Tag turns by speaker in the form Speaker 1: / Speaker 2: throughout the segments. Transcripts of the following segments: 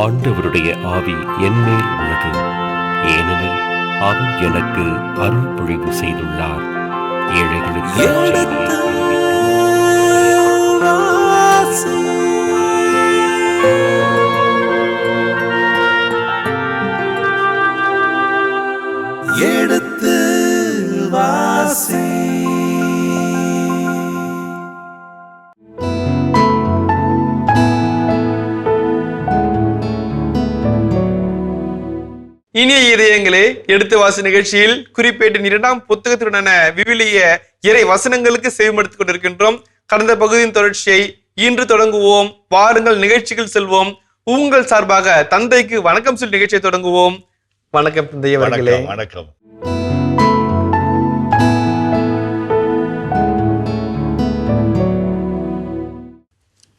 Speaker 1: ஆண்டவருடைய ஆவி என்மேல் உள்ளது, ஏனெனில் அவர் எனக்கு அருள் பொழிவு செய்துள்ளார். ஏழைகளுக்கு
Speaker 2: எடுத்து வாசி.
Speaker 3: இனிய இதயங்களே, எடுத்து வாசி நிகழ்ச்சியில் குறிப்பேட்டின் 2ஆம் புத்தகத்துடனான விவிலிய இறை வசனங்களுக்கு செவிமடுத்துக் கொண்டிருக்கின்றோம். கடந்த பகுதியின் தொடர்ச்சியை இன்று தொடங்குவோம். வாருங்கள், நிகழ்ச்சிகள் செல்வோம். உங்கள் சார்பாக தந்தைக்கு வணக்கம் சொல்லி நிகழ்ச்சியை தொடங்குவோம். வணக்கம் தந்தை அவர்களே.
Speaker 4: வணக்கம்.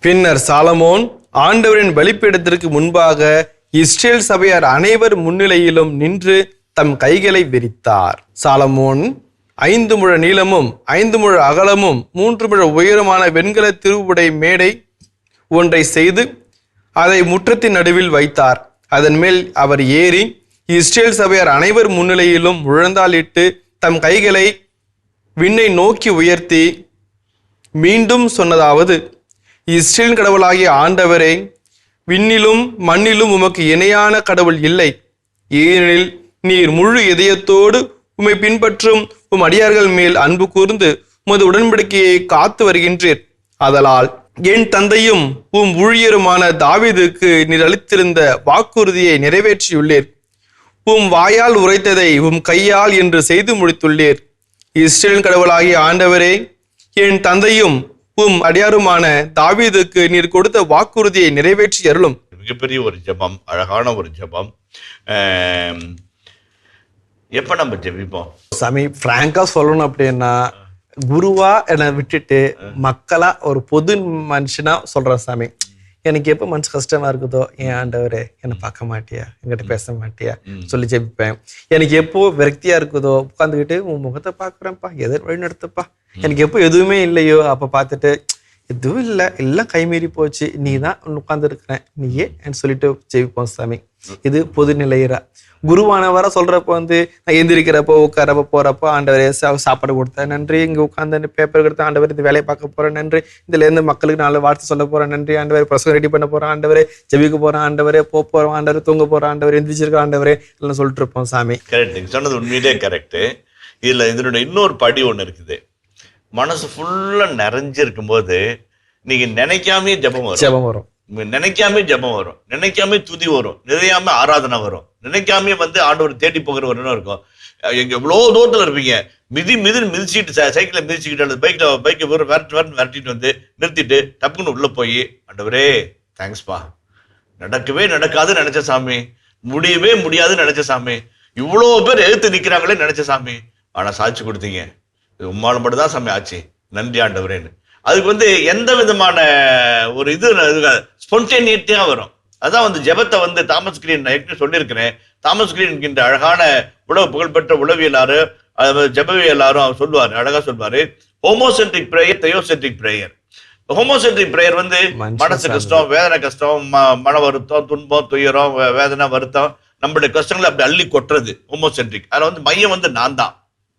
Speaker 3: பின்னர் சாலமோன் ஆண்டவரின் பலிபீடத்திற்கு முன்பாக இஸ்ரேல் சபையார் அனைவர் முன்னிலையிலும் நின்று தம் கைகளை விரித்தார். சாலமோன் 5 முழ நீளமும் 5 முழ அகலமும் 3 முழ உயரமான வெண்கல திருவுடை மேடை ஒன்றை செய்து அதை முற்றத்தின் நடுவில் வைத்தார். அதன் மேல் அவர் ஏறி இஸ்ரேல் சபையார் அனைவர் முன்னிலையிலும் முழந்தாளிட்டு தம் கைகளை விண்ணை நோக்கி உயர்த்தி மீண்டும் சொன்னதாவது: இஸ்ரேல் கடவுளாகிய ஆண்டவரே, விண்ணிலும் மண்ணிலும் உமக்கு இணையான கடவுள் இல்லை. ஏனெனில் நீர் முழு இதயத்தோடு உம்மை பின்பற்றும் உம் அடியார்கள் மேல் அன்பு கூர்ந்து உமது உடன்படிக்கையை காத்து வருகின்றீர். ஆதலால் என் தந்தையும் உம் ஊழியருமான தாவீதுக்கு நீர் அளித்திருந்த வாக்குறுதியை நிறைவேற்றியுள்ளீர். உம் வாயால் உரைத்ததை உம் கையால் என்று செய்து முடித்துள்ளீர். இஸ்ரேல் கடவுளாகிய ஆண்டவரே, என் தந்தையும் உம் அடியாருமான தாவீதுக்கு நீர் கொடுத்த வாக்குறுதியை நிறைவேற்றி அருளும்.
Speaker 4: மிகப்பெரிய ஒரு ஜெபம், அழகான ஒரு ஜெபம். எப்ப நம்ம ஜெபிப்போம்
Speaker 3: சாமி? பிராங்கா சொல்லணும் அப்படின்னா, குருவா என்னை விட்டுட்டு மக்களா ஒரு பொது மனுஷனா சொல்றேன் சாமி. எனக்கு எப்போ மனசு கஷ்டமா இருக்குதோ, என் ஆண்டவரே என்னை பார்க்க மாட்டியா, என்கிட்ட பேச மாட்டியா சொல்லி ஜெபிப்பேன். எனக்கு எப்போ விரக்தியா இருக்குதோ உட்காந்துக்கிட்டு உன் முகத்தை பார்க்குறேன்ப்பா, எதிர் வழி நடத்துப்பா. எனக்கு எப்போ எதுவுமே இல்லையோ அப்போ பார்த்துட்டு எதுவும் இல்லை, எல்லாம் கைமீறி போச்சு, நீ தான் உட்கார்ந்து இருக்கிறேன், நீயே என்று சொல்லிட்டு ஜெபிப்போம் சாமி. இது பொது நிலையிற. குருவானவரை சொல்றப்போ நான் எந்திரிக்கிறப்போ உட்காரப்போ போறப்போ, ஆண்டவரே சாப்பாடு கொடுத்தேன் நன்றி, இங்க உட்காந்து பேப்பர் கொடுத்தேன் ஆண்டவர், இந்த வேலையை பார்க்க போறேன் நன்றி, இதுல இருந்து மக்களுக்கு 4 வார்த்தை சொல்ல போறேன் நன்றி ஆண்டவரே, பிரசவம் ரெடி பண்ண போறேன் ஆண்டவரே, ஜெபிக்க போறேன் ஆண்டவரே, போறோம் ஆண்டவரே, தூங்க போறேன் ஆண்டவரே, எந்திரிச்சிருக்க ஆண்டவரே எல்லாம் சொல்லிட்டு இருப்போம் சாமி.
Speaker 4: கரெக்ட், நீங்க சொன்னது உண்மையிலே கரெக்ட். இதுல இதனுடைய இன்னொரு படி ஒண்ணு இருக்குது. மனசு ஃபுல்லா நிறைஞ்சிருக்கும் போது நீங்க நினைக்காமே ஜெபம் வரும், நினைக்காமே ஜெபம் வரும், நினைக்காமே துதி வரும், நிறையாம ஆராதனை வரும், நினைக்காமே ஆண்டவர் தேடி போகிற ஒரு இடம் இருக்கும். எங்க எவ்வளவு தூரத்துல இருப்பீங்க, மிதிச்சுட்டு சைக்கிளை மிதிச்சுக்கிட்டு அல்லது பைக்கை விரட்டிட்டு நிறுத்திட்டு டப்புன்னு உள்ள போய், ஆண்டவரே தேங்க்ஸ்பா, நடக்கவே நடக்காதுன்னு நினைச்ச சாமி, முடியவே முடியாதுன்னு நினைச்ச சாமி, இவ்வளவு பேர் எழுத்து நிக்கிறாங்களே நினைச்ச சாமி, ஆனா சாட்சி கொடுத்தீங்க, உம்மால மட்டும் தான் சாமி ஆச்சு, நன்றி ஆண்டவரேன்னு. அதுக்கு எந்த விதமான ஒரு இது ஸ்பான்டேனியஸா வரும். அதான் ஜெபத்தை தாமஸ் கிரீன் நான் சொல்லியிருக்கிறேன். தாமஸ் கிரீன் என்கின்ற அழகான புகழ்பெற்ற உளவியலாரு, ஜெபவியலாரும் அவர் சொல்லுவாரு, அழகா சொல்வாரு, ஹோமோசென்ட்ரிக் பிரேயர், தெயோசென்ட்ரிக் பிரேயர். ஹோமோசென்ட்ரிக் பிரேயர் மனசு கஷ்டம், வேதனை கஷ்டம், மன வருத்தம், துன்பம், துயரம், வேதனை, வருத்தம், நம்மளுடைய கஷ்டங்களை அப்படி அள்ளி கொட்டுறது ஹோமோசென்ட்ரிக். அதுல மையம் நான் தான்,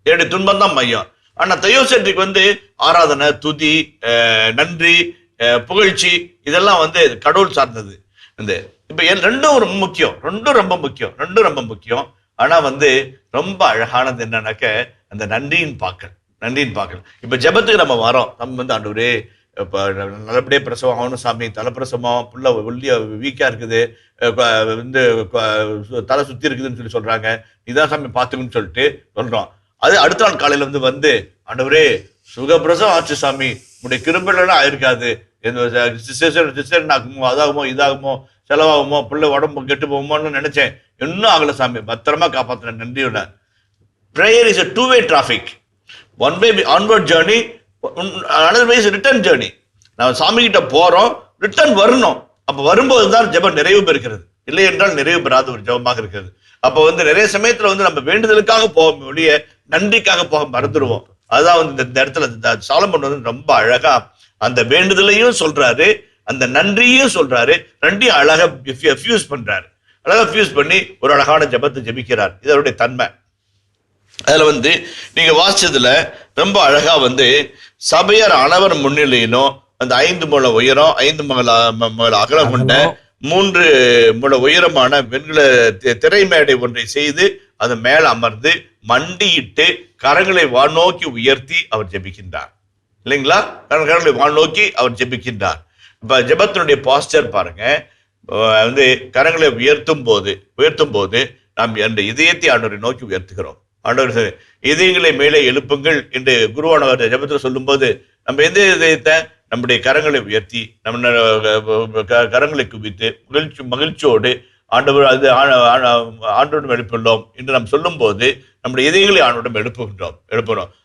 Speaker 4: என்னுடைய துன்பம் தான் மையம். ஆனா தெயோசென்ட்ரிக் ஆராதனை, துதி, நன்றி, புகழ்ச்சி, இதெல்லாம் கடவுள் சார்ந்தது. இப்ப ரெண்டும் ரொம்ப முக்கியம். ஆனா ரொம்ப அழகானது என்னன்னாக்க அந்த நன்றியின் பாக்கள். இப்ப ஜெபத்துக்கு நம்ம வரோம், நம்ம ஆண்டவரே இப்ப நல்லபடியே பிரசவம் ஆகணும் சாமி, தலைப்பிரசவம், புள்ள ஒல்லியா வீக்கா இருக்குது, தலை சுத்தி இருக்குதுன்னு சொல்றாங்க, இதான் சாமி பாத்துக்குன்னு சொல்லிட்டு சொல்றோம். அது அடுத்த நாள் காலையில ஆண்டவரே சுகப்பிரசவம் ஆச்சு சாமி, உடைய கிருபைலாம் ஆயிருக்காது, ஆகுமோ, அதாகுமோ, இதாகுமோ, செலவாகுமோ, பிள்ளை உடம்பு கெட்டு போகுமோன்னு நினைச்சேன், இன்னும் ஆகல சாமி, பத்திரமா காப்பாத்தின நன்றியோட. Prayer is a two-way traffic. One way onward journey, another way is return journey. நான் சாமி கிட்ட போறோம், ரிட்டர்ன் வரணும். அப்ப வரும்போதுதான் ஜெபம் நிறைவு பெறுகிறது, இல்லை என்றால் நிறைவு பெறாத ஒரு ஜெபமாக இருக்கிறது. அப்ப நிறைய சமயத்துல நம்ம வேண்டுதலுக்காக போவோம் ஒழிய நன்றிக்காக போக மறந்துடுவோம். அதுதான் இந்த இடத்துல சாலமோன் ரொம்ப அழகா அந்த வேண்டுதலையும் சொல்றாரு, அந்த நன்றியும் சொல்றாரு, ரெண்டையும் அழகா ஃபியூஸ் பண்றாரு. அழகா ஃபியூஸ் பண்ணி ஒரு அழகான ஜெபத்தை ஜெபிக்கிறார். இது அவருடைய தன்மை. அதுல நீங்க வாசிச்சதுல ரொம்ப அழகா சபையார் அனைவர் முன்னிலையிலும் அந்த 5 முழ உயரம் 5 முழ அகலம் கொண்ட 3 முழ உயரமான வெண்கல திரைமேடை ஒன்றை செய்து அது மேல அமர்ந்து மண்டியிட்டு கரங்களை வானோக்கி உயர்த்தி அவர் ஜெபிக்கின்றார். இல்லைங்களா? கரங்களை வானோக்கி அவர் ஜெபிக்கின்றார். இப்ப ஜெபத்தினுடைய பாஸ்டர் பாருங்க. கரங்களை உயர்த்தும் போது நாம் அந்த இதயத்தை ஆண்டவரை நோக்கி உயர்த்துகிறோம். ஆண்டவர் இதயங்களை மேலே எழுப்புங்கள் என்று குருவானவர் ஜெபத்தில் சொல்லும் போது நம்ம எந்த இதயத்தை நம்முடைய கரங்களை உயர்த்தி நம்ம கரங்களை குவித்து மகிழ்ச்சியோடு ஆண்டவர் ஆண்டோடம் எழுப்புள்ளோம் என்று நாம் சொல்லும் போது நம்முடைய இதயங்களை ஆண்டோடம் எழுப்புகிறோம்.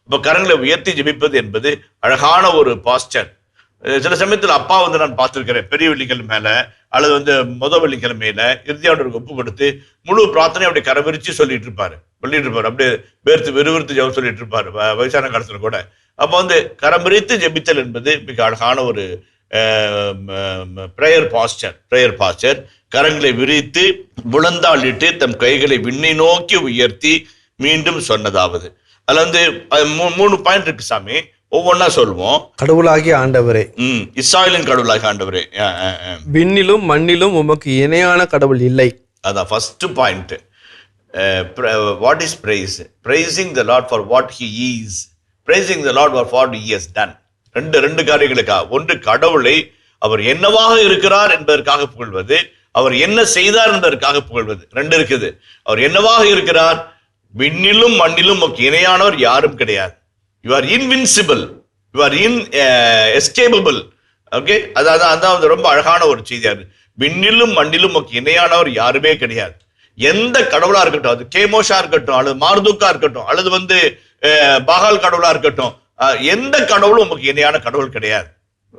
Speaker 4: அப்ப கரங்களை உயர்த்தி ஜெபிப்பது என்பது அழகான ஒரு பாஸ்டர். சில சமயத்தில் அப்பா நான் பார்த்திருக்கிறேன், பெரிய வெள்ளிக்கிழமை மேல அல்லது முதல் வெள்ளிக்கிழமையில இறுதியாண்டவருக்கு ஒப்பு கொடுத்து முழு பிரார்த்தனை அப்படி கரவிரிச்சு சொல்லிட்டு இருப்பாரு. அப்படியே விறுவிறுத்து ஜெபம் சொல்லிட்டு இருப்பாரு வயசான காலத்துல கூட. அப்ப கரம் விரித்து ஜெபித்தல் என்பது மிக அழகான ஒரு பிரேயர் பாஸ்டர். கரங்களை விரித்து முழந்தாளிட்டு தம் கைகளை விண்ணை நோக்கி உயர்த்தி மீண்டும் சொன்னதாவது. அதுல 3 பாயிண்ட் இருக்கு சாமி, ஒவ்வொன்னா சொல்லுவோம்.
Speaker 3: கடவுளாகிய ஆண்டவரே,
Speaker 4: இஸ்ராயலின் கடவுளாகிய ஆண்டவரே,
Speaker 3: விண்ணிலும் மண்ணிலும் உமக்கு இணையான கடவுள் இல்லை.
Speaker 4: அதான் first point. What is praise? Praising the lord for what he is, praising the lord for what he has done. ரெண்டு காரியங்களுக்காக. ஒன்று, கடவுளை அவர் என்னவாக இருக்கிறார் என்பதற்காக புகழ்வது, அவர் என்ன செய்தார் என்பதற்காக புகழ்வது. 2 இருக்குது. அவர் என்னவாக இருக்கிறார், விண்ணிலும் மண்ணிலும் இணையானவர் யாரும் கிடையாது. You are invincible, you are escapable. Okay, அதான் ரொம்ப அழகான ஒரு செய்தியா இருக்கு. விண்ணிலும் மண்ணிலும் இணையானவர் யாருமே கிடையாது. எந்த கடவுளா இருக்கட்டும், அது கேமோஷா இருக்கட்டும், அல்லது மார்துக்கா இருக்கட்டும், அல்லது பாகால் கடவுளா இருக்கட்டும், எந்த கடவுளும் உங்களுக்கு இணையான கடவுள் கிடையாது.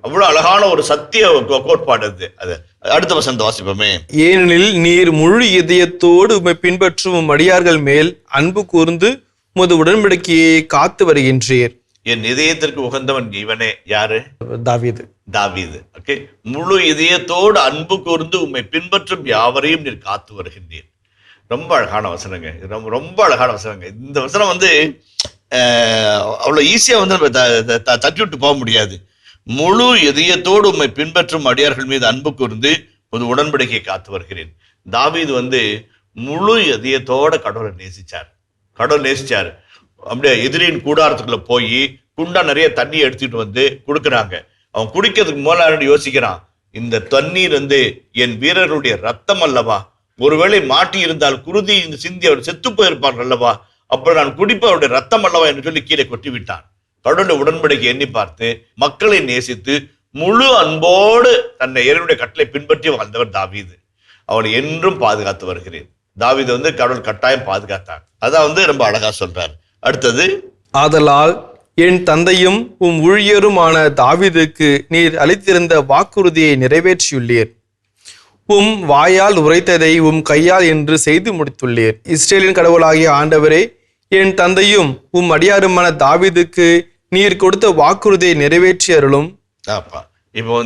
Speaker 4: அவ்வளவு அழகான ஒரு சத்திய கோட்பாடு அது. அடுத்த வசந்த வாசிப்போமே.
Speaker 3: ஏனெனில் நீர் முழு இதயத்தோடு உம்மை பின்பற்றும் அடியார்கள் மேல் அன்பு கூர்ந்து உமது உடன்படிக்கையை காத்து வருகின்றீர்.
Speaker 4: என் இதயத்திற்கு உகந்தவன் இவனே. யாரு?
Speaker 3: தாவீது.
Speaker 4: ஓகே, முழு இதயத்தோடு அன்பு கூர்ந்து உம்மை பின்பற்றும் யாவரையும் நீர் காத்து வருகின்றீர். ரொம்ப அழகான வசனங்க. ரொம்ப அழகான வசனங்க. இந்த வசனம் அவ்வளவு ஈஸியா தட்டி விட்டு போக முடியாது. முழு இதயத்தோடு உம்மை பின்பற்றும் அடியார்கள் மீது அன்பு கூர்ந்து ஒரு உடன்படிக்கையை காத்து வருகிறேன். தாவீது முழு இதயத்தோட கடவுளை நேசிச்சாரு. அப்படியே எதிரியின் கூடாரத்துக்குள்ள போய் குண்டா நிறைய தண்ணி எடுத்துட்டு கொடுக்குறாங்க. அவன் குடிக்கிறதுக்கு முதல்ல யோசிக்கிறான், இந்த தண்ணீர் என் வீரர்களுடைய ரத்தம் அல்லவா, ஒருவேளை மாட்டி இருந்தால் குருதி சிந்தி அவர் செத்து போயிருப்பார்கள் அல்லவா, அப்புறம் நான் குடிப்ப அவருடைய ரத்தம் அல்லவா என்று சொல்லி கீழே கொட்டி விட்டான். கடவுளுடைய உடன்படிக்கை எண்ணி பார்த்து மக்களை நேசித்து முழு அன்போடு தன்னை இறைவனுடைய கட்டளை பின்பற்றி வாழ்ந்தவர் தாவீது. அவனை என்றும் பாதுகாத்து வருகிறேன். தாவீது கடவுள் கட்டாயம் பாதுகாத்தார். அதான் ரொம்ப அழகா சொல்றார். அடுத்தது,
Speaker 3: ஆதலால் என் தந்தையும் உம் ஊழியருமான தாவீதுக்கு நீர் அளித்திருந்த வாக்குறுதியை நிறைவேற்றியுள்ளீர். உம் வாயால் உரைத்ததை உம் கையால் என்று செய்து முடித்துள்ளீர். இஸ்ரேலின் கடவுளாகிய ஆண்டவரே, என் தந்தையும் உம் அடியாருமான தாவீதுக்கு நீர் கொடுத்த வாக்குறுதியை நிறைவேற்றி அருளும்.
Speaker 4: இப்போ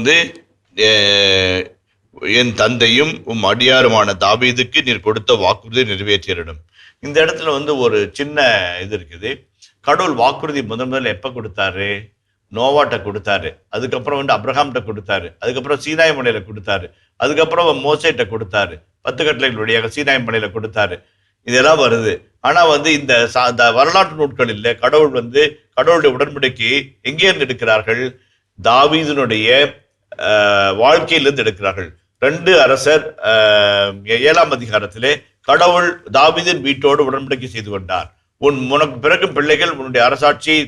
Speaker 4: என் தந்தையும் உம் அடியாருமான தாவீதுக்கு நீர் கொடுத்த வாக்குறுதியை நிறைவேற்றி அருளும். இந்த இடத்துல ஒரு சின்ன இது இருக்குது. கடவுள் வாக்குறுதி முதல்ல எப்ப கொடுத்தாரு? நோவாட்ட கொடுத்தாரு. அதுக்கப்புறம் அப்ரஹாம்கிட்ட கொடுத்தாரு. அதுக்கப்புறம் சீனாய் மலையில கொடுத்தாரு. அதுக்கப்புறம் மோசேட்ட கொடுத்தாரு. 10 கட்டளைகள் வழியாக சீனாய் மலையில கொடுத்தாரு. இதெல்லாம் வருது. ஆனா இந்த வரலாற்று நூட்களில் கடவுள் கடவுளுடைய உடன்படிக்கை எங்கே இருந்து எடுக்கிறார்கள்? தாவீதினுடைய வாழ்க்கையிலிருந்து எடுக்கிறார்கள். 2 அரசர் 7ஆம் அதிகாரத்திலே கடவுள் தாவீதின் வீட்டோடு உடன்படிக்கை செய்து கொண்டார். உனக்கு பிறக்கும் பிள்ளைகள் உன்னுடைய அரசாட்சியை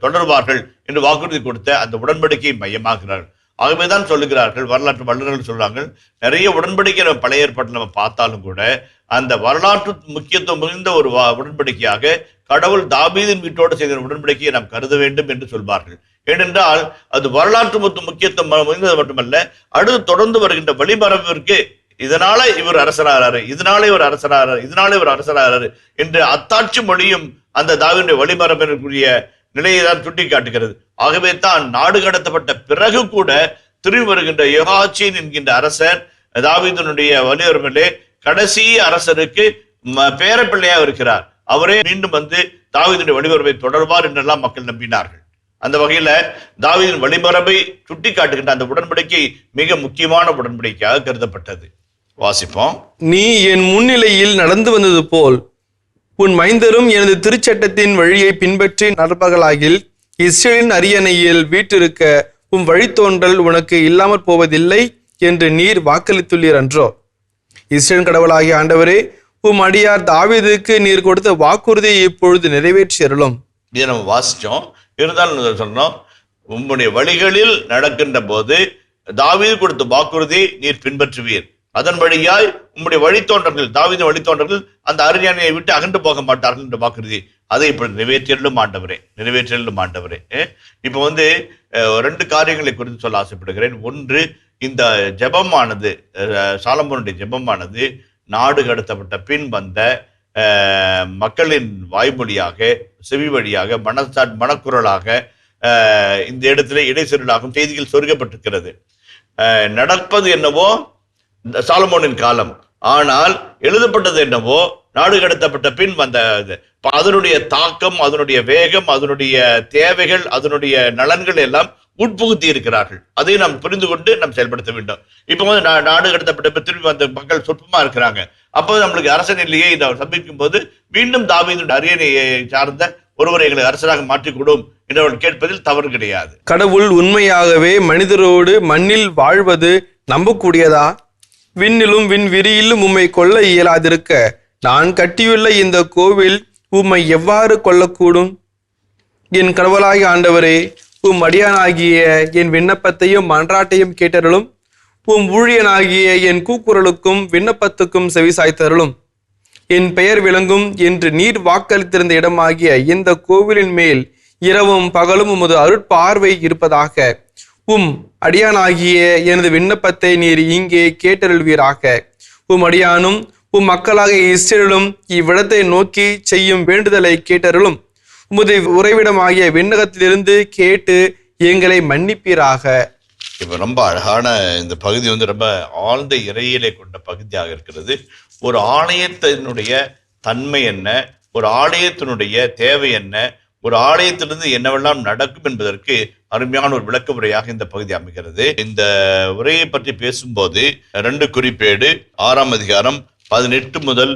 Speaker 4: தொடர்வார்கள் என்று வாக்குறுதி கொடுத்த அந்த உடன்படிக்கையை மையமாகிறார்கள். ஆகவேதான் சொல்லுகிறார்கள், வரலாற்று வல்லுநர்கள் சொல்றாங்க, நிறைய உடன்படிக்கை நம்ம பழைய ஏற்பாட்டில் நம்ம பார்த்தாலும் கூட அந்த வரலாற்று முக்கியத்துவம் மிகுந்த ஒரு உடன்படிக்கையாக கடவுள் தாவீதின் வீட்டோடு செய்த உடன்படிக்கையை நாம் கருத வேண்டும் என்று சொல்வார்கள். ஏனென்றால் அது வரலாற்று முக்கியத்துவம் மிகுந்தது மட்டுமல்ல, அடுத்து தொடர்ந்து வருகின்ற வழிமரபிற்கு இதனால இவர் அரசராகிறாரு, இதனாலே இவர் அரசராகிறாரு, இதனாலே இவர் அரசராகிறாரு என்று அத்தாட்சி மொழியும் அந்த தாவீதுடைய வழிமரபிற்குரிய நிலையை தான் சுட்டி காட்டுகிறது. ஆகவே தான் நாடு கடத்தப்பட்ட பிறகு கூட திரும்பி வருகின்ற யெகோயாக்கீம் என்கின்ற அரசர் தாவீதினுடைய வலியுறுமலே கடைசி அரசருக்கு பேரப்பிள்ளையா இருக்கிறார். அவரே மீண்டும் வந்து தாவீதுடைய வழிமரபை தொடர்வார் என்றெல்லாம் மக்கள் நம்பினார்கள். அந்த வகையில தாவீதின் வழிமரபை சுட்டி காட்டுகின்ற அந்த உடன்படிக்கை மிக முக்கியமான உடன்படிக்கையாக கருதப்பட்டது. வாசிப்போம்.
Speaker 3: நீ என் முன்னிலையில் நடந்து வந்தது போல் உன் மைந்தரும் எனது திருச்சட்டத்தின் வழியை பின்பற்றி நடப்பவர்களாகில் இஸ்ரவேலின் அரியணையில் வீற்றிருக்க உன் வழித்தோன்றல் உனக்கு இல்லாமற் போவதில்லை என்று நீர் வாக்களித்துள்ளீர் அன்றோ? இஸ்ரவேல் கடவுளாகிய ஆண்டவரே, உம் அடியார் தாவீதுக்கு நீர் கொடுத்த வாக்குறுதியை இப்பொழுது நிறைவேற்றி அருளும்.
Speaker 4: இதை நம்ம வாசிச்சோம். இருந்தாலும் சொன்னோம், உம்முடைய வழிகளில் நடக்கின்ற போது தாவீது கொடுத்த வாக்குறுதி நீர் பின்பற்றுவீர். அதன் வழியாய் உம்முடைய வழித்தோன்றர்கள், தாவீதின் வழித்தோன்றர்கள் அந்த அரியணையை விட்டு அகன்று போக மாட்டார்கள் என்ற வாக்குறுதி. அதை இப்படி நிறைவேற்றியலும் ஆண்டவரே. இப்ப வந்து 2 காரியங்களை குறித்து சொல்ல ஆசைப்படுகிறேன். ஒன்று, இந்த ஜெபமானது, சாலமோனுடைய ஜெபமானது நாடு கடத்தப்பட்ட பின் வந்த மக்களின் வாய்மொழியாக, செவி வழியாக, மனக்குரலாக இந்த இடத்துல இடைச்சொல்லாகும் செய்திகள் சொருகப்பட்டிருக்கிறது. நடப்பது என்னவோ சாலமோனின் காலம், ஆனால் எழுதப்பட்டது என்னவோ நாடு கடத்தப்பட்ட பின் வந்த அதனுடைய தாக்கம், அதனுடைய வேகம், அதனுடைய தேவைகள், அதனுடைய நலன்கள் எல்லாம் உட்புகுத்தி இருக்கிறார்கள். அதை நாம் புரிந்து கொண்டு நாம் செயல்படுத்த வேண்டும். இப்ப வந்து நாடு கடத்தப்பட்ட திரும்பி வந்த மக்கள் சொற்பமா இருக்கிறாங்க. அப்போ நம்மளுக்கு அரசன் இல்லையே சந்திக்கும் போது மீண்டும் தாவீதுடைய அரியணையை சார்ந்த ஒருவரை எங்களை அரசராக மாற்றிக்கூடும் என்று கேட்பதில் தவறு கிடையாது.
Speaker 3: கடவுள் உண்மையாகவே மனிதரோடு மண்ணில் வாழ்வது நம்பக்கூடியதா? விண்ணிலும் விண்விரியிலும் உம்மை கொல்ல இயலாதிருக்க நான் கட்டியுள்ள இந்த கோவில் உம்மை எவ்வாறு கொல்லக்கூடும்? என் கடவுளாகிய ஆண்டவரே, உம் அடியானாகிய என் விண்ணப்பத்தையும் மன்றாட்டையும் கேட்டருளும். உம் ஊழியனாகிய என் கூக்குரலுக்கும் விண்ணப்பத்துக்கும் செவிசாய்த்தருளும். என் பெயர் விளங்கும் என்று நீர் வாக்களித்திருந்த இடமாகிய இந்த கோவிலின் மேல் இரவும் பகலும் உமது அருட்பார்வை இருப்பதாக. உம் அடியானாகிய எனது விண்ணப்பத்தை நீர் இங்கே கேட்டருள்வீராக. உம் அடியானும் உம் மக்களாக இஸ்ரவேலும் இவ்விடத்தை நோக்கி செய்யும் வேண்டுதலை கேட்டருளும். உமது உறைவிடமாகிய விண்ணகத்திலிருந்து கேட்டு எங்களை மன்னிப்பீராக.
Speaker 4: இப்ப ரொம்ப அழகான இந்த பகுதி வந்து ரொம்ப ஆழ்ந்த இறையிலே கொண்ட பகுதியாக இருக்கிறது. ஒரு ஆலயத்தினுடைய தன்மை என்ன, ஒரு ஆலயத்தினுடைய தேவை என்ன, ஒரு ஆலயத்திலிருந்து என்னவெல்லாம் நடக்கும் என்பதற்கு அருமையான ஒரு விளக்க உரையாக இந்த பகுதி அமைகிறது. இந்த உரையை பற்றி பேசும்போது 2 குறிப்பேடு 6ஆம் அதிகாரம் 18 முதல்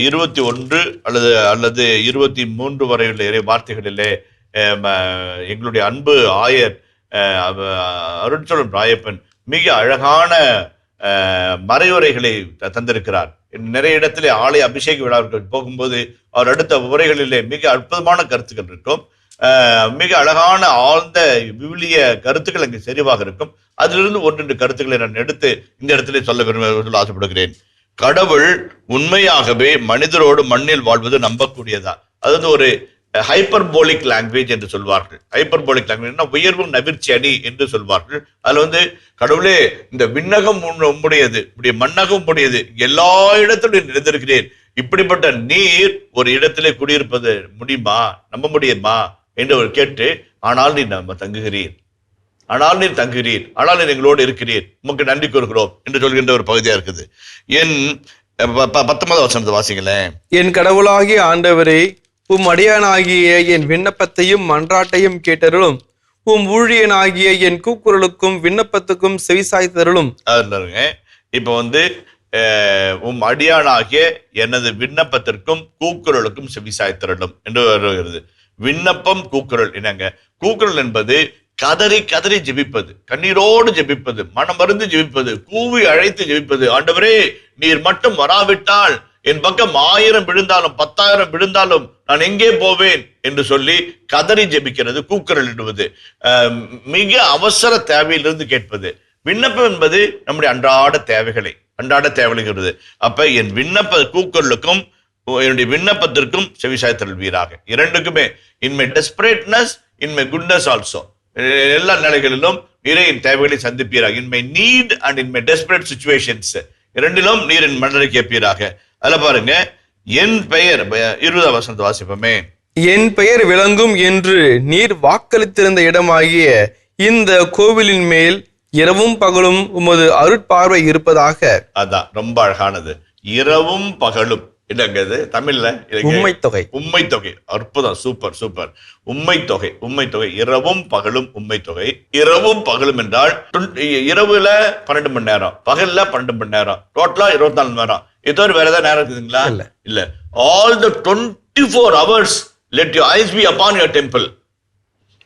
Speaker 4: 21 அல்லது 23 வரையுள்ள இறை வார்த்தைகளிலே எங்களுடைய அன்பு ஆயர் அருட்சொலன் ராயப்பன் மிக அழகான மறைவுரைகளை தந்திருக்கிறார். நிறைய இடத்திலே ஆலய அபிஷேக விழாவுக்கு போகும்போது அவர் அடுத்த உரைகளிலே மிக அற்புதமான கருத்துக்கள் இருக்கும். மிக அழகான ஆழ்ந்த விவிலிய கருத்துக்கள் அங்கு செறிவாக இருக்கும். அதிலிருந்து 1-2 கருத்துக்களை நான் எடுத்து இந்த இடத்திலே சொல்ல ஆசைப்படுகிறேன். கடவுள் உண்மையாகவே மனிதரோடு மண்ணில் வாழ்வது நம்பக்கூடியதா? அதாவது ஒரு ஹைப்பர்போலிக் லாங்குவேஜ் என்று சொல்வார்கள். ஹைப்பர்போலிக் லாங்குவேஜ் உயர்வு நவிர்ச்சி அணி என்று சொல்வார்கள். அதுல வந்து கடவுளே, இந்த விண்ணகம் உம்முடையது, உடைய மண்ணகம் உடையது, எல்லா இடத்திலும் நிறைந்திருக்கிறேன். இப்படிப்பட்ட நீர் ஒரு இடத்திலே குடியிருப்பது முடியுமா, நம்ப முடியுமா என்று அவர் கேட்டு, ஆனால் நீர் தங்குகிறீர், ஆனால் நீர் எங்களோடு இருக்கிறீர், உமக்கு நன்றி கூறுகிறோம் என்று சொல்கின்ற ஒரு பகுதியா இருக்குது. என் 19வது வசனத்தை வாசிங்களேன்.
Speaker 3: என் கடவுளாகிய ஆண்டவரே, உம் அடியானாகிய என் விண்ணப்பத்தையும் மன்றாட்டையும் கேட்டருளும். உம் ஊழியனாகிய என் கூக்குரலுக்கும் விண்ணப்பத்துக்கும் செவிசாய்த்தருளும்.
Speaker 4: இப்ப வந்து உம் அடியானாகிய எனது விண்ணப்பத்திற்கும் கூக்குரலுக்கும் செவிசாய்த்தருளும் என்று வருகிறது. விண்ணப்பம், கூக்குரல் என்னங்க? கூக்குரல் என்பது கதறி கதறி ஜெபிப்பது, கண்ணீரோடு ஜெபிப்பது, மனம் மருந்து ஜெபிப்பது, கூவி அழைத்து ஜெபிப்பது. ஆண்டவரே, நீர் மட்டும் வராவிட்டால் என் பக்கம் 1000 விழுந்தாலும் 10,000 விழுந்தாலும் நான் எங்கே போவேன் என்று சொல்லி கதறி ஜெபிக்கிறது கூக்குரல் இடுவது. மிக அவசர தேவையிலிருந்து கேட்பது. விண்ணப்பம் என்பது நம்முடைய அன்றாட தேவைகளுக்கு. அப்ப என் விண்ணப்ப கூக்குரலுக்கும் என்னுடைய விண்ணப்பத்திற்கும் செவிசாய்த்தருள்வீராக. 2க்குமே in my desperateness, in my goodness also, எல்லா நிலைகளிலும் நீரின் தேவைகளை சந்திப்பீராக. In my need and in my desperate situations, 2லும் நீரின் மன்னரை கேட்பீராக. அதுல பாருங்க, என் பெயர் 20ஆம் வசனத்தை வாசிப்போமே.
Speaker 3: என் பெயர் விளங்கும் என்று நீர் வாக்களித்திருந்த இடமாகிய இந்த கோவிலின் மேல் இரவும் பகலும் உமது அருட்பார்வை இருப்பதாக.
Speaker 4: அதான் ரொம்ப அழகானது. இரவும் பகலும் என்னங்கிறது தமிழ்ல
Speaker 3: உம்மை தொகை.
Speaker 4: உம்மை தொகை அற்புதம், சூப்பர் சூப்பர். உம்மை தொகை, உம்மை தொகை, இரவும் பகலும் உம்மை தொகை. இரவும் பகலும் என்றால் இரவுல 12 மணி நேரம், பகல்ல 12 மணி நேரம், டோட்டலா 24 மணி நேரம். ஏதோ வேற ஏதாவது நேரம் இருக்குதுங்களா? இல்ல. All the 24 hours let your eyes be upon your temple.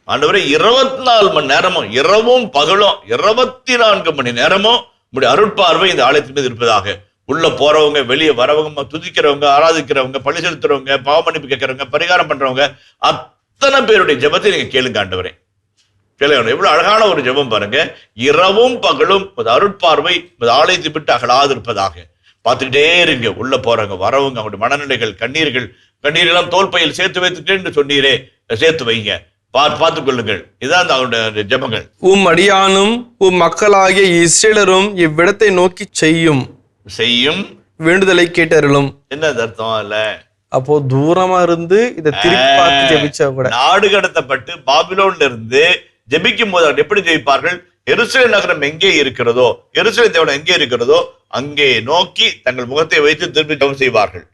Speaker 4: ஆண்டவரே 24 மணி நேரமும் இரவும் பகலும் 24 மணி நேரமும் உங்களுடைய அருட்பார்வை இந்த ஆலயத்தின் மீது இருப்பதாக. உள்ள போறவங்க, வெளியே வரவங்க, துதிக்கிறவங்க, ஆராதிக்கிறவங்க, பழி செலுத்துறவங்க, பாவமன்னிப்பு கேட்கறவங்க, பரிகாரம் பண்றவங்க, அத்தனை பேருடைய ஜெபத்தை நீங்க கேளுங்க ஆண்டவரே. கேளுங்க. எவ்வளவு அழகான ஒரு ஜெபம் பாருங்க. இரவும் பகலும் அருட்பார்வை ஆலயத்தை விட்டு அகலாது இருப்பதாக. பார்த்துக்கிட்டே இருங்க. உள்ள போறவங்க, வரவங்க, அவங்களுடைய மனநிலைகள், கண்ணீரெல்லாம் தோல்பையில் சேர்த்து வைத்துட்டேன்னு சொன்னீரே, சேர்த்து வைங்க, பார்த்துக் கொள்ளுங்கள். இதான் அவருடைய ஜெபங்கள்.
Speaker 3: உம் அடியானும் உம் மக்களாகிய இஸ்ரேலரும் இவ்விடத்தை நோக்கி செய்யும் வேண்டுதலை கேட்டருளும்.
Speaker 4: என்ன அர்த்தம் இல்ல?
Speaker 3: அப்போ தூரமா இருந்து இதை திருப்பி பார்த்து ஜெபிச்சா கூட,
Speaker 4: நாடு கடத்தப்பட்டு பாபிலோன்ல இருந்து ஜெபிக்கும் போது எப்படி ஜெபிப்பார்கள்? எருசலேம் நகரம் எங்கே இருக்கிறதோ, எருசலேம் தேவன் எங்கே இருக்கிறதோ அங்கே நோக்கி தங்கள் முகத்தை வைத்து திருப்பி ஜெபம் செய்வார்கள்.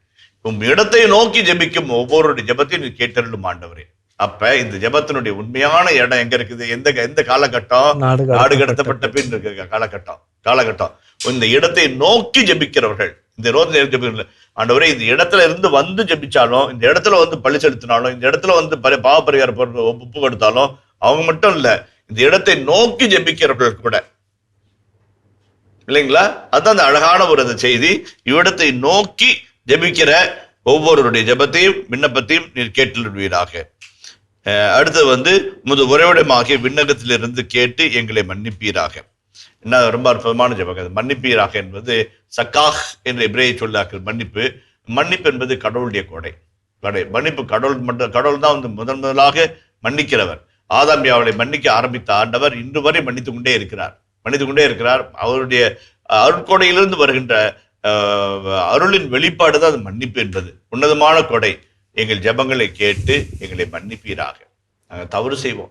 Speaker 4: உம் இடத்தை நோக்கி ஜெபிக்கும் ஒவ்வொரு ஜெபத்தையும் கேட்டருளும் ஆண்டவரே. அப்ப இந்த ஜெபத்தினுடைய உண்மையான இடம் எங்க இருக்குது? எந்த காலகட்டம்? நாடு கடத்தப்பட்ட பின் இருக்க காலகட்டம். இந்த இடத்தை நோக்கி ஜெபிக்கிறவர்கள், இந்த ஆண்டவரே இந்த இடத்துல இருந்து வந்து ஜெபிச்சாலும், இந்த இடத்துல வந்து பழி செலுத்தினாலும், இந்த இடத்துல வந்து பாவ பரிகார ஒப்பு கொடுத்தாலும் அவங்க மட்டும் இல்ல, இந்த இடத்தை நோக்கி ஜெபிக்கிறவர்கள் கூட இல்லைங்களா? அதுதான் அந்த அழகான ஒரு அந்த செய்தி. இவ்விடத்தை நோக்கி ஜெபிக்கிற ஒவ்வொருவருடைய ஜெபத்தையும் விண்ணப்பத்தையும் நீர் கேட்டுவிடுவீராக. அடுத்து முது உறைவிடமாகிய விண்ணகத்திலிருந்து கேட்டு எங்களை மன்னிப்பீராக. என்ன ரொம்ப அற்புதமான ஜெபம். மன்னிப்பீராக என்பது சக்காஹ் என்ற எபிரேய சொல்லாக்கள். மன்னிப்பு என்பது கடவுளுடைய கொடை. மன்னிப்பு கடவுள் தான் முதலாக மன்னிக்கிறவர். ஆதாமியாவளை மன்னிக்க ஆரம்பித்த ஆண்டவர் இன்று வரை மன்னித்து கொண்டே இருக்கிறார். அவருடைய அருட்கொடையிலிருந்து வருகின்ற அருளின் வெளிப்பாடு தான் அது மன்னிப்பு என்பது. உன்னதமான கொடை. எங்கள் ஜெபங்களை கேட்டு எங்களை மன்னிப்பீராக. நாங்கள் தவறு செய்வோம்,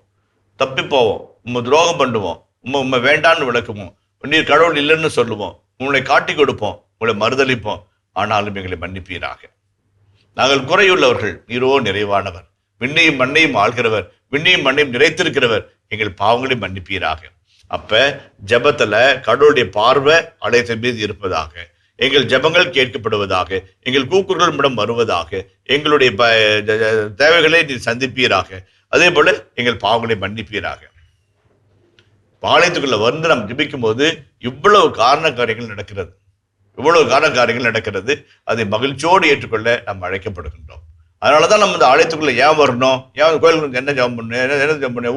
Speaker 4: தப்பி போவோம், துரோகம் பண்ணுவோம், உண்மை வேண்டான்னு விளக்குவோம், நீர் கடவுள் இல்லைன்னு சொல்லுவோம், உங்களை காட்டி கொடுப்போம், உங்களை மறுதளிப்போம். ஆனாலும் எங்களை மன்னிப்பீராக. நாங்கள் குறையுள்ளவர்கள், நீரோ நிறைவானவர், விண்ணையும் மண்ணையும் ஆள்கிறவர், விண்ணையும் மண்ணையும் நிறைத்திருக்கிறவர், எங்கள் பாவங்களை மன்னிப்பீராக. அப்ப ஜெபத்துல கடவுளுடைய பார்வை ஆலயத்தின் மீது இருப்பதாக. எங்கள் ஜெபங்கள் கேட்கப்படுவதாக, எங்கள் கூக்குரல் மூலம் வருவதாக, எங்களுடைய தேவைகளை நீ சந்திப்பீராக. அதே போல எங்கள் பாவங்களை மன்னிப்பீராக. ஆலயத்துக்குள்ள நாம் ஜெபிக்கும் போது இவ்வளவு காரண காரியங்கள் நடக்கிறது. அதை மகிழ்ச்சியோடு ஏற்றுக்கொள்ள நாம் அழைக்கப்படுகின்றோம். அதனாலதான் நம்ம இந்த ஆலயத்துக்குள்ள ஏன் வரணும்? ஏன் கோயிலுக்கு என்ன ஜெபம் பண்ணு,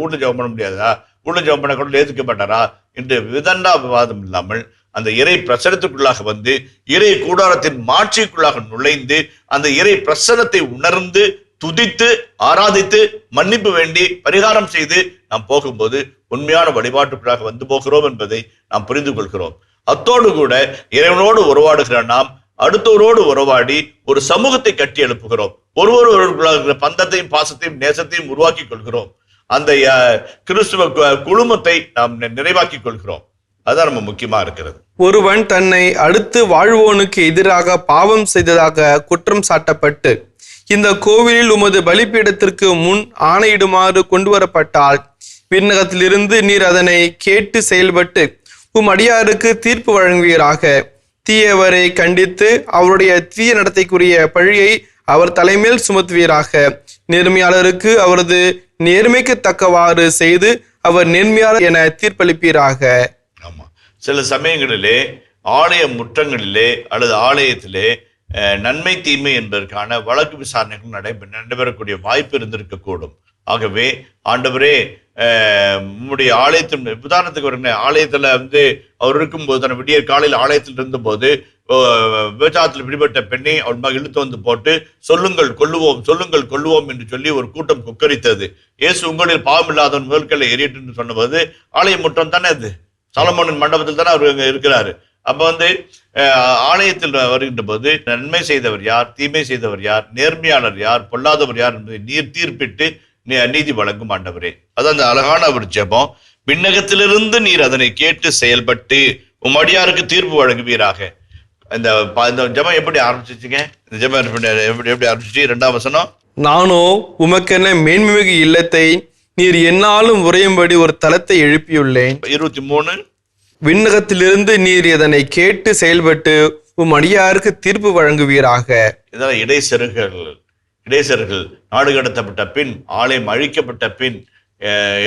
Speaker 4: வீட்டுல ஜெபம் பண்ண முடியாதா? வீட்டுல ஜெபம் பண்ண கடவுள் ஏத்துக்க மாட்டாரா என்று விதண்டா விவாதம் இல்லாமல் அந்த இறை பிரசனத்துக்குள்ளாக இறை கூடாரத்தின் மாட்சிக்குள்ளாக நுழைந்து அந்த இறை பிரசனத்தை உணர்ந்து துதித்து ஆராதித்து மன்னிப்பு வேண்டி பரிகாரம் செய்து நாம் போகும்போது உண்மையான வழிபாட்டுக்குள்ளாக போகிறோம் என்பதை நாம் புரிந்து கொள்கிறோம். அத்தோடு கூட இறைவனோடு உறவாடுகிற நாம் அடுத்தவரோடு உறவாடி ஒரு சமூகத்தை கட்டி எழுப்புகிறோம். ஒருவருக்குள்ளாக பந்தத்தையும் பாசத்தையும் நேசத்தையும் உருவாக்கி கொள்கிறோம். அந்த கிறிஸ்துவ குழுமத்தை நாம் நிறைவாக்கி கொள்கிறோம். அதுதான் ரொம்ப முக்கியமா இருக்கிறது.
Speaker 3: ஒருவன் தன்னை அடுத்து வாழ்வோனுக்கு எதிராக பாவம் செய்ததாக குற்றம் சாட்டப்பட்டு இந்த கோவிலில் உமது பலிபீடத்திற்கு முன் ஆணையிடுமாறு கொண்டு வரப்பட்டால் விண்ணகத்திலிருந்து நீர் அதனை கேட்டு செயல்பட்டு உம் அடியாருக்கு தீர்ப்பு வழங்குவீராக. தீயவரை கண்டித்து அவருடைய தீய நடத்தைக்குரிய பழியை அவர் தலைமேல் சுமத்துவீராக. நேர்மையாளருக்கு அவரது நேர்மைக்கு தக்கவாறு செய்து அவர் நேர்மையாளர் என தீர்ப்பளிப்பீராக.
Speaker 4: ஆமா, சில சமயங்களிலே ஆலய முற்றங்களிலே அல்லது ஆலயத்திலே நன்மை தீமை என்பதற்கான வழக்கு விசாரணைகள் நடைபெறக்கூடிய வாய்ப்பு இருந்திருக்க கூடும். ஆகவே ஆண்டவரே நம்முடைய ஆலயத்தின் உதாரணத்துக்கு வருங்க, ஆலயத்துல அவர் இருக்கும்போது தன் விடிய காலையில் ஆலயத்தில் இருந்தபோது விபச்சாரத்தில் பிடிபட்ட பெண்ணை அவன் இழுத்து போட்டு சொல்லுங்கள் கொல்லுவோம் என்று சொல்லி ஒரு கூட்டம் கொக்கரித்தது. இயேசு உங்களில் பாவம் இல்லாதவன் முதல்களை எரியட்டு சொன்னபோது ஆலய முற்றம் தானே அது, சாலமோனின் மண்டபத்தில் தானே அவர் இருக்கிறாரு. அப்ப ஆலயத்தில் வருகின்ற போது நன்மை செய்தவர் யார், தீமை செய்தவர் யார், நேர்மையாளர் யார், பொல்லாதவர் யார் என்பதை நீர் தீர்ப்பிட்டு நீதி வழங்கும் ஆண்டவரே. அது அந்த அழகான ஒரு ஜெபம். விண்ணகத்திலிருந்து நீர் அதனை கேட்டு செயல்பட்டு உம் அடியாருக்கு தீர்ப்பு வழங்குவீராக. இந்த ஜெபம் எப்படி ஆரம்பிச்சிச்சுங்க? இந்த ஜெபம் எப்படி ஆரம்பிச்சிச்சு? 2ஆம் வசனம்,
Speaker 3: நானோ உமக்கென மேன்மிகு இல்லத்தை நீர் என்னாலும் உறையும்படி ஒரு தலத்தை எழுப்பியுள்ளேன்.
Speaker 4: 23,
Speaker 3: விண்ணகத்திலிருந்து நீர் இதனை கேட்டு செயல்பட்டு உம் அடியாருக்கு தீர்ப்பு வழங்குவீராக.
Speaker 4: இதெல்லாம் இடைசர்கள் நாடு கடத்தப்பட்ட பின், ஆலயம் அழிக்கப்பட்ட பின்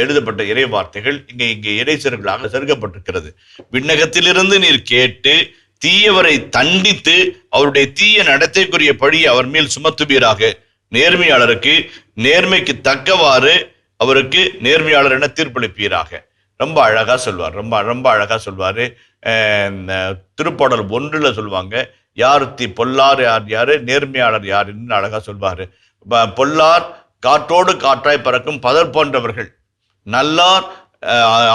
Speaker 4: எழுதப்பட்ட இறை வார்த்தைகள் இங்கே இடைசர்களாக செருகப்பட்டிருக்கிறது. விண்ணகத்திலிருந்து நீர் கேட்டு தீயவரை தண்டித்து அவருடைய தீய நடத்தைக்குரிய பழி அவர் மேல் சுமத்துவீராக. நேர்மையாளருக்கு நேர்மைக்கு தக்கவாறு அவருக்கு நேர்மையாளர் என தீர்ப்பளிப்பீராக. ரொம்ப அழகா சொல்வார். ரொம்ப அழகா சொல்வாரு. திருப்பாடல் 1 சொல்லுவாங்க, யார் பொல்லார் யாரு, நேர்மையாளர் யாருன்னு அழகா சொல்வாரு. பொல்லார் காற்றோடு காற்றாய் பறக்கும் பதர் போன்றவர்கள், நல்லார்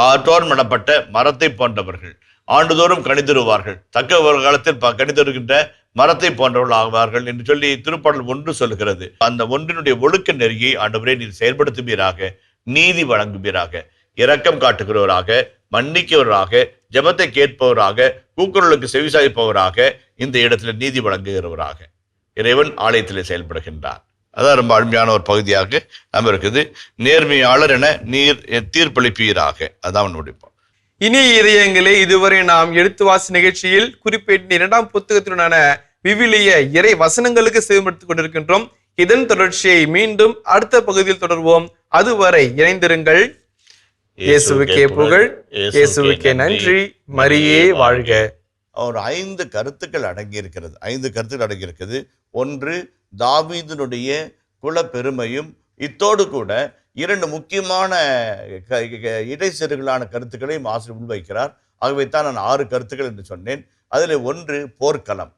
Speaker 4: ஆற்றோர் மடப்பட்ட மரத்தை போன்றவர்கள், ஆண்டுதோறும் கணிதருவார்கள், தக்க ஒரு காலத்தில் கணிதருகின்ற மரத்தை போன்றவர்கள் ஆவார்கள் என்று சொல்லி திருப்பாடல் 1 சொல்கிறது. அந்த ஒன்றினுடைய ஒழுக்க நெறியை ஆண்டவரே நீர் செயல்படுத்துவீராக. நீதி வழங்குவீராக. இரக்கம் காட்டுகிறவராக, மன்னிக்கிறவராக, ஜெபத்தை கேட்பவராக, கூக்குரலுக்கு செவிசாய்ப்பவராக, இந்த இடத்துல நீதி வழங்குகிறவராக இறைவன் ஆலயத்திலே செயல்படுகின்றார். அதான் ரொம்ப அருமையான ஒரு பகுதியாக நம்ம இருக்குது. நேர்மையாளர் என நீர் தீர்ப்பளிப்பீராக. அதான் முடிப்போம்.
Speaker 3: இனிய இதயங்களே, இதுவரை நாம் எடுத்து வாசி நிகழ்ச்சியில் குறிப்பிட்ட 2ஆம் புத்தகத்தினுடான விவிலிய இறை வசனங்களுக்கு செவிமடுத்துக் கொண்டிருக்கின்றோம். இதன் தொடர்ச்சியை மீண்டும் அடுத்த பகுதியில் தொடர்வோம். அதுவரை இணைந்திருங்கள். இயேசுவுக்கே புகழ், இயேசுவுக்கே நன்றி, மரியே வாழ்க.
Speaker 4: ஒரு 5 கருத்துக்கள் அடங்கியிருக்கிறது. 5 கருத்துக்கள் அடங்கியிருக்கிறது. 1, தாவீதினுடைய குல பெருமையும், இத்தோடு கூட 2 முக்கியமான இடைச்செருகலான கருத்துக்களையும் ஆசிரியர் முன்வைக்கிறார். ஆகவே தான் நான் 6 கருத்துக்கள் என்று சொன்னேன். அதில் 1 போர்க்களம்.